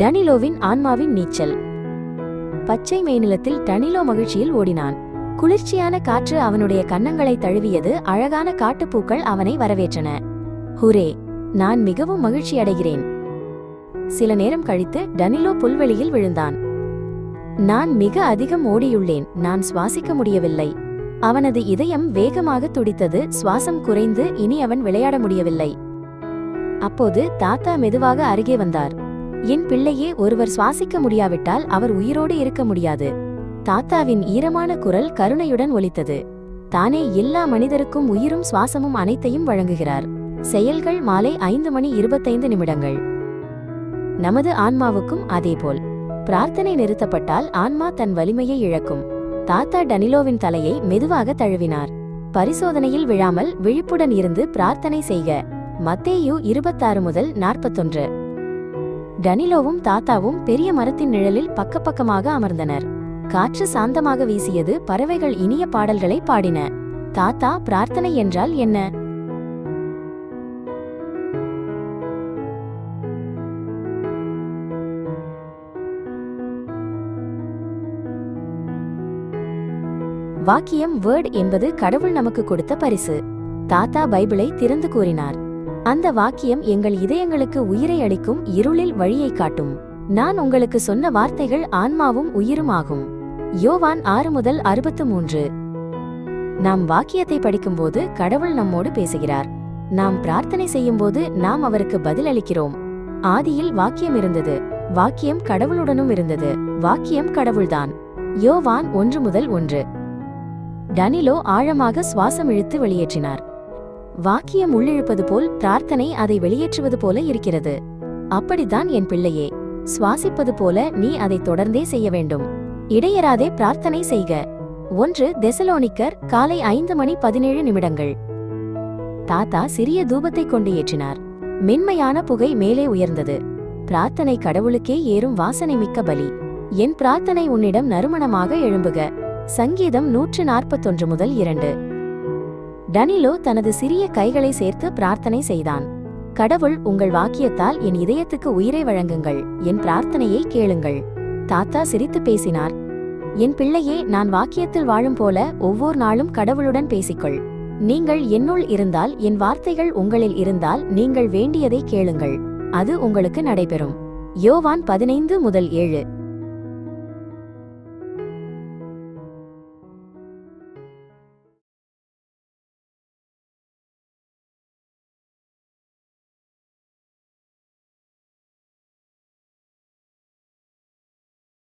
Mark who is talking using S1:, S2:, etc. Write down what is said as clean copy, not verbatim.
S1: டனிலோவின் ஆன்மாவின் நீச்சல். பச்சை மேனிலத்தில் டனிலோ மகிழ்ச்சியில் ஓடினான். குளிர்ச்சியான காற்று அவனுடைய கன்னங்களை தழுவியது. அழகான காட்டுப்பூக்கள் அவனை வரவேற்றன. ஹுரே, நான் மிகவும் மகிழ்ச்சி அடைகிறேன். சில நேரம் கழித்து டனிலோ புல்வெளியில் விழுந்தான். நான் மிக அதிகம் ஓடியுள்ளேன். நான் சுவாசிக்க முடியவில்லை. அவனது இதயம் வேகமாக துடித்தது. சுவாசம் குறைந்து இனி அவன் விளையாட முடியவில்லை. அப்போது தாத்தா மெதுவாக அருகே வந்தார். என் பிள்ளையே, ஒருவர் சுவாசிக்க முடியாவிட்டால் அவர் உயிரோடு இருக்க முடியாது. தாத்தாவின் ஈரமான குரல் கருணையுடன் ஒலித்தது. தானே எல்லா மனிதருக்கும் உயிரும் சுவாசமும் அனைத்தையும் வழங்குகிறார். செயல்கள் மாலை 5:25. நமது ஆன்மாவுக்கும் அதேபோல். பிரார்த்தனை நிறுத்தப்பட்டால் ஆன்மா தன் வலிமையை இழக்கும். தாத்தா டனிலோவின் தலையை மெதுவாக தழுவினார். பரிசோதனையில் விழாமல் விழிப்புடன் இருந்து பிரார்த்தனை செய்க. மத்தேயு 26:41. டனிலோவும் தாத்தாவும் பெரிய மரத்தின் நிழலில் பக்கப்பக்கமாக அமர்ந்தனர். காற்று சாந்தமாக வீசியது. பறவைகள் இனிய பாடல்களை பாடின. தாத்தா, பிரார்த்தனை என்றால் என்ன? வாக்கியம் வேர்ட் என்பது கடவுள் நமக்கு கொடுத்த பரிசு. தாத்தா பைபிளை திறந்து கூறினார். அந்த வாக்கியம் எங்கள் இதயங்களுக்கு உயிரை அளிக்கும், இருளில் வழியை காட்டும். நான் உங்களுக்கு சொன்ன வார்த்தைகள் ஆன்மாவும் உயிரும் ஆகும். யோவான் 6:63. நாம் வாக்கியத்தை படிக்கும்போது கடவுள் நம்மோடு பேசுகிறார். நாம் பிரார்த்தனை செய்யும்போது நாம் அவருக்கு பதிலளிக்கிறோம். ஆதியில் வாக்கியம் இருந்தது. வாக்கியம் கடவுளுடனும் இருந்தது. வாக்கியம் கடவுள்தான். யோவான் 1:1. டனிலோ ஆழமாக சுவாசம் இழுத்து வெளியேற்றினார். வாக்கியம் உள்ளிழுப்பது போல் பிரார்த்தனை அதை வெளியேற்றுவது போல இருக்கிறது. அப்படித்தான் என் பிள்ளையே, சுவாசிப்பது போல நீ அதை தொடர்ந்தே செய்ய வேண்டும். இடையராதே பிரார்த்தனை செய்க. 1 தெசலோனிக்கர் காலை 5:17. தாத்தா சிறிய தூபத்தை கொண்டு ஏற்றினார். மென்மையான புகை மேலே உயர்ந்தது. பிரார்த்தனை கடவுளுக்கே ஏறும் வாசனை மிக்க பலி. என் பிரார்த்தனை உன்னிடம் நறுமணமாக எழும்புக. சங்கீதம் 141:2. டனிலோ தனது சிறிய கைகளை சேர்த்து பிரார்த்தனை செய்தான். கடவுள், உங்கள் வாக்கியத்தால் என் இதயத்துக்கு உயிரை வழங்குங்கள். என் பிரார்த்தனையை கேளுங்கள். தாத்தா சிரித்து பேசினார். என் பிள்ளையே, நான் வாக்கியத்தில் வாழும் போல ஒவ்வொரு நாளும் கடவுளுடன் பேசிக்கொள். நீங்கள் என்னுள் இருந்தால், என் வார்த்தைகள் உங்களில் இருந்தால், நீங்கள் வேண்டியதை கேளுங்கள். அது உங்களுக்கு நடைபெறும். யோவான் 15:7.